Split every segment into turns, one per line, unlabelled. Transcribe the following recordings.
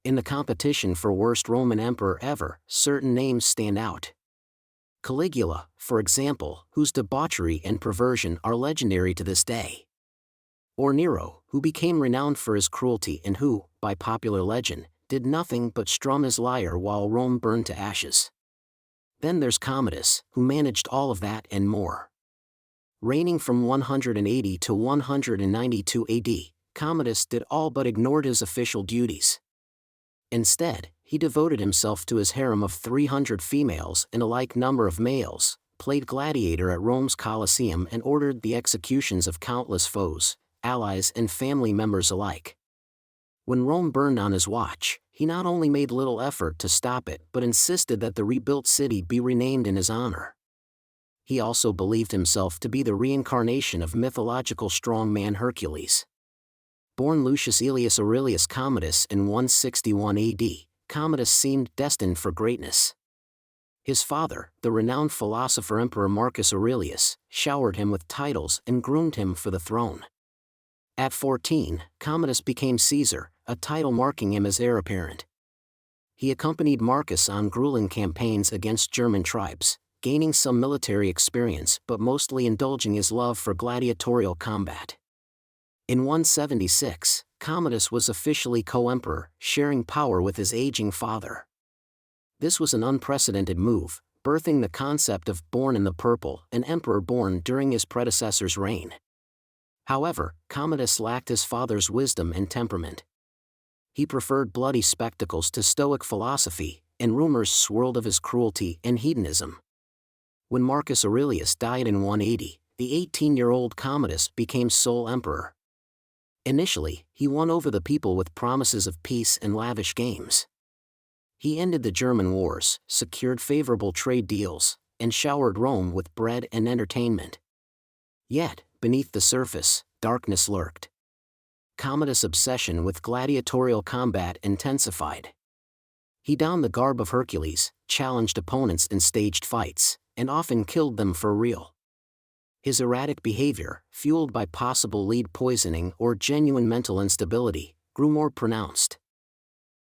in the competition for worst Roman emperor ever, certain names stand out. Caligula, for example, whose debauchery and perversion are legendary to this day. Or Nero, who became renowned for his cruelty and who, by popular legend, did nothing but strum his lyre while Rome burned to ashes. Then there's Commodus, who managed all of that and more. Reigning from 180 to 192 AD, Commodus did all but ignored his official duties. Instead, he devoted himself to his harem of 300 females and a like number of males, played gladiator at Rome's Colosseum and ordered the executions of countless foes, allies and family members alike. When Rome burned on his watch, he not only made little effort to stop it but insisted that the rebuilt city be renamed in his honor. He also believed himself to be the reincarnation of mythological strongman Hercules. Born Lucius Aelius Aurelius Commodus in 161 AD, Commodus seemed destined for greatness. His father, the renowned philosopher Emperor Marcus Aurelius, showered him with titles and groomed him for the throne. At 14, Commodus became Caesar, a title marking him as heir apparent. He accompanied Marcus on grueling campaigns against German tribes, gaining some military experience but mostly indulging his love for gladiatorial combat. In 176, Commodus was officially co-emperor, sharing power with his aging father. This was an unprecedented move, birthing the concept of born in the purple, an emperor born during his predecessor's reign. However, Commodus lacked his father's wisdom and temperament. He preferred bloody spectacles to stoic philosophy, and rumors swirled of his cruelty and hedonism. When Marcus Aurelius died in 180, the 18-year-old Commodus became sole emperor. Initially, he won over the people with promises of peace and lavish games. He ended the German wars, secured favorable trade deals, and showered Rome with bread and entertainment. Yet, beneath the surface, darkness lurked. Commodus' obsession with gladiatorial combat intensified. He donned the garb of Hercules, challenged opponents in staged fights, and often killed them for real. His erratic behavior, fueled by possible lead poisoning or genuine mental instability, grew more pronounced.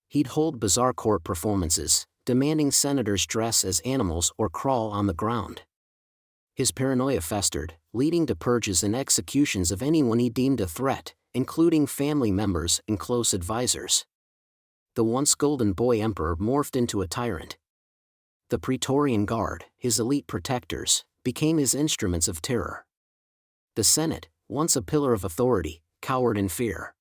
He'd hold bizarre court performances, demanding senators dress as animals or crawl on the ground. His paranoia festered, leading to purges and executions of anyone he deemed a threat, including family members and close advisors. The once golden boy emperor morphed into a tyrant. The Pretorian Guard, his elite protectors, became his instruments of terror. The Senate, once a pillar of authority, cowered in fear.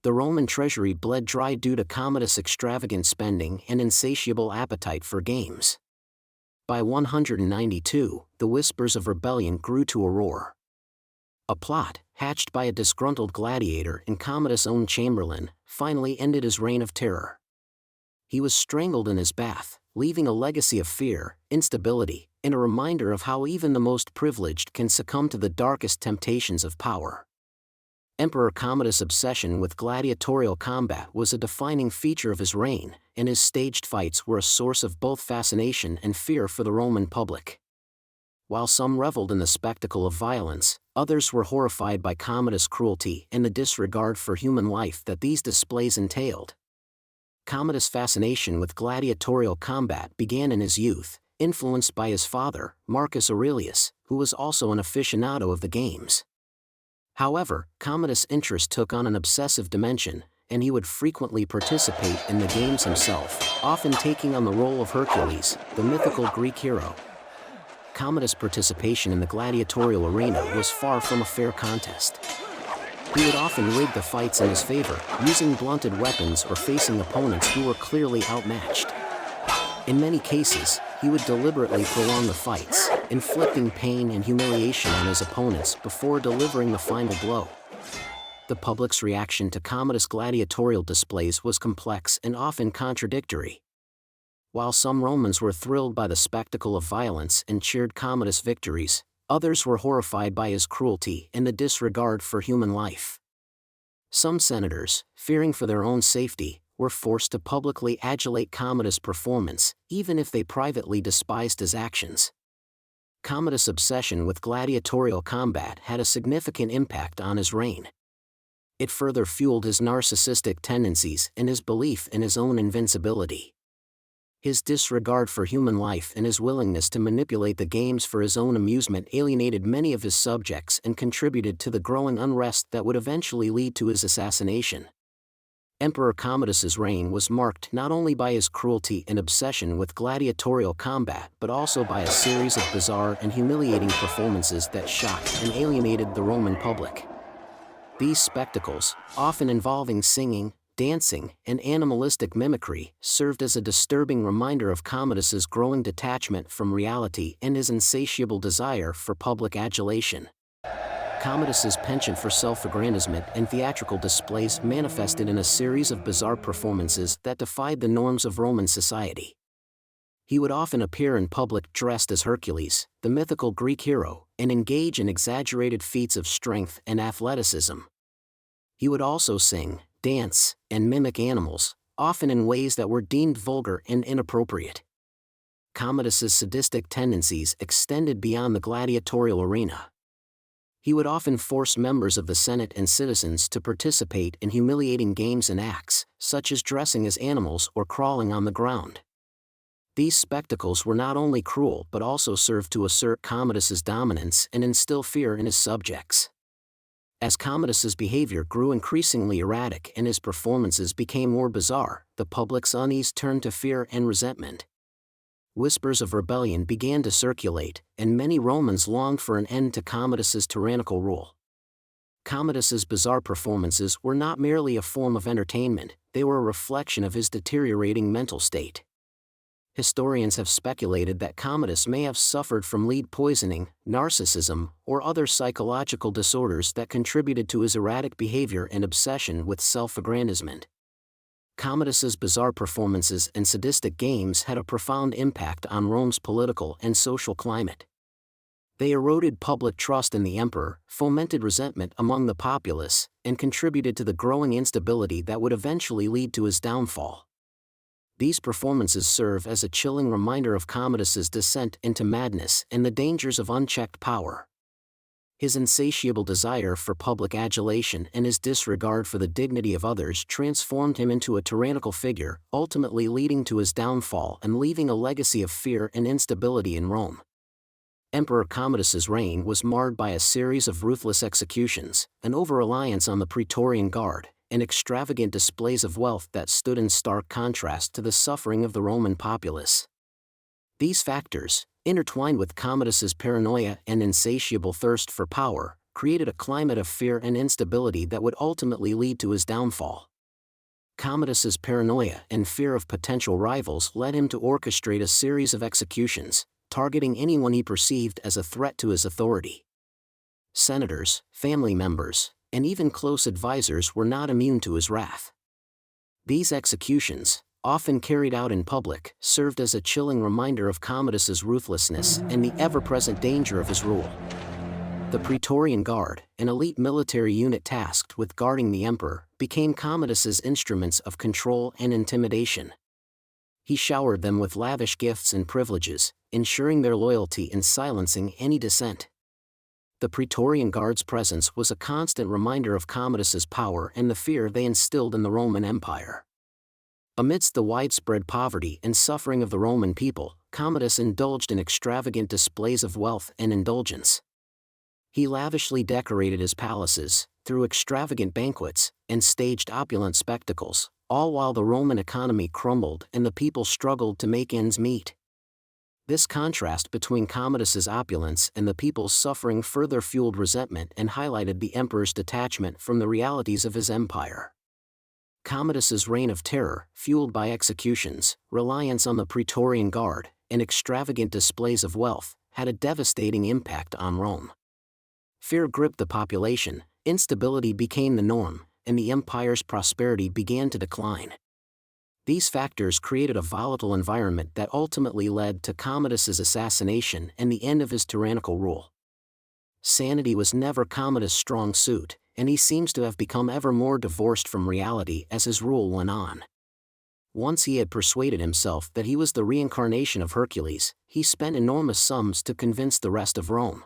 The Roman treasury bled dry due to Commodus' extravagant spending and insatiable appetite for games. By 192, the whispers of rebellion grew to a roar. A plot, hatched by a disgruntled gladiator and Commodus' own chamberlain, finally ended his reign of terror. He was strangled in his bath, leaving a legacy of fear, instability, and a reminder of how even the most privileged can succumb to the darkest temptations of power. Emperor Commodus' obsession with gladiatorial combat was a defining feature of his reign, and his staged fights were a source of both fascination and fear for the Roman public. While some reveled in the spectacle of violence, others were horrified by Commodus' cruelty and the disregard for human life that these displays entailed. Commodus' fascination with gladiatorial combat began in his youth, influenced by his father, Marcus Aurelius, who was also an aficionado of the games. However, Commodus' interest took on an obsessive dimension, and he would frequently participate in the games himself, often taking on the role of Hercules, the mythical Greek hero. Commodus' participation in the gladiatorial arena was far from a fair contest. He would often rig the fights in his favor, using blunted weapons or facing opponents who were clearly outmatched. In many cases, he would deliberately prolong the fights, inflicting pain and humiliation on his opponents before delivering the final blow. The public's reaction to Commodus' gladiatorial displays was complex and often contradictory. While some Romans were thrilled by the spectacle of violence and cheered Commodus' victories, others were horrified by his cruelty and the disregard for human life. Some senators, fearing for their own safety, were forced to publicly adulate Commodus' performance, even if they privately despised his actions. Commodus' obsession with gladiatorial combat had a significant impact on his reign. It further fueled his narcissistic tendencies and his belief in his own invincibility. His disregard for human life and his willingness to manipulate the games for his own amusement alienated many of his subjects and contributed to the growing unrest that would eventually lead to his assassination. Emperor Commodus's reign was marked not only by his cruelty and obsession with gladiatorial combat but also by a series of bizarre and humiliating performances that shocked and alienated the Roman public. These spectacles, often involving singing, dancing, and animalistic mimicry, served as a disturbing reminder of Commodus's growing detachment from reality and his insatiable desire for public adulation. Commodus's penchant for self-aggrandizement and theatrical displays manifested in a series of bizarre performances that defied the norms of Roman society. He would often appear in public dressed as Hercules, the mythical Greek hero, and engage in exaggerated feats of strength and athleticism. He would also sing, dance, and mimic animals, often in ways that were deemed vulgar and inappropriate. Commodus's sadistic tendencies extended beyond the gladiatorial arena. He would often force members of the Senate and citizens to participate in humiliating games and acts, such as dressing as animals or crawling on the ground. These spectacles were not only cruel but also served to assert Commodus's dominance and instill fear in his subjects. As Commodus's behavior grew increasingly erratic and his performances became more bizarre, the public's unease turned to fear and resentment. Whispers of rebellion began to circulate, and many Romans longed for an end to Commodus's tyrannical rule. Commodus's bizarre performances were not merely a form of entertainment, they were a reflection of his deteriorating mental state. Historians have speculated that Commodus may have suffered from lead poisoning, narcissism, or other psychological disorders that contributed to his erratic behavior and obsession with self-aggrandizement. Commodus's bizarre performances and sadistic games had a profound impact on Rome's political and social climate. They eroded public trust in the emperor, fomented resentment among the populace, and contributed to the growing instability that would eventually lead to his downfall. These performances serve as a chilling reminder of Commodus's descent into madness and the dangers of unchecked power. His insatiable desire for public adulation and his disregard for the dignity of others transformed him into a tyrannical figure, ultimately leading to his downfall and leaving a legacy of fear and instability in Rome. Emperor Commodus's reign was marred by a series of ruthless executions, an over-reliance on the Pretorian Guard, and extravagant displays of wealth that stood in stark contrast to the suffering of the Roman populace. These factors, intertwined with Commodus's paranoia and insatiable thirst for power, created a climate of fear and instability that would ultimately lead to his downfall. Commodus's paranoia and fear of potential rivals led him to orchestrate a series of executions, targeting anyone he perceived as a threat to his authority. Senators, family members, and even close advisors were not immune to his wrath. These executions, often carried out in public, served as a chilling reminder of Commodus's ruthlessness and the ever-present danger of his rule. The Pretorian Guard, an elite military unit tasked with guarding the emperor, became Commodus's instruments of control and intimidation. He showered them with lavish gifts and privileges, ensuring their loyalty and silencing any dissent. The Praetorian Guard's presence was a constant reminder of Commodus's power and the fear they instilled in the Roman Empire. Amidst the widespread poverty and suffering of the Roman people, Commodus indulged in extravagant displays of wealth and indulgence. He lavishly decorated his palaces, threw extravagant banquets, and staged opulent spectacles, all while the Roman economy crumbled and the people struggled to make ends meet. This contrast between Commodus's opulence and the people's suffering further fueled resentment and highlighted the emperor's detachment from the realities of his empire. Commodus's reign of terror, fueled by executions, reliance on the Praetorian Guard, and extravagant displays of wealth, had a devastating impact on Rome. Fear gripped the population, instability became the norm, and the empire's prosperity began to decline. These factors created a volatile environment that ultimately led to Commodus's assassination and the end of his tyrannical rule. Sanity was never Commodus' strong suit, and he seems to have become ever more divorced from reality as his rule went on. Once he had persuaded himself that he was the reincarnation of Hercules, he spent enormous sums to convince the rest of Rome.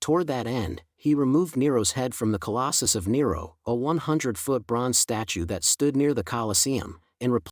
Toward that end, he removed Nero's head from the Colossus of Nero, a 100-foot bronze statue that stood near the Colosseum, and replaced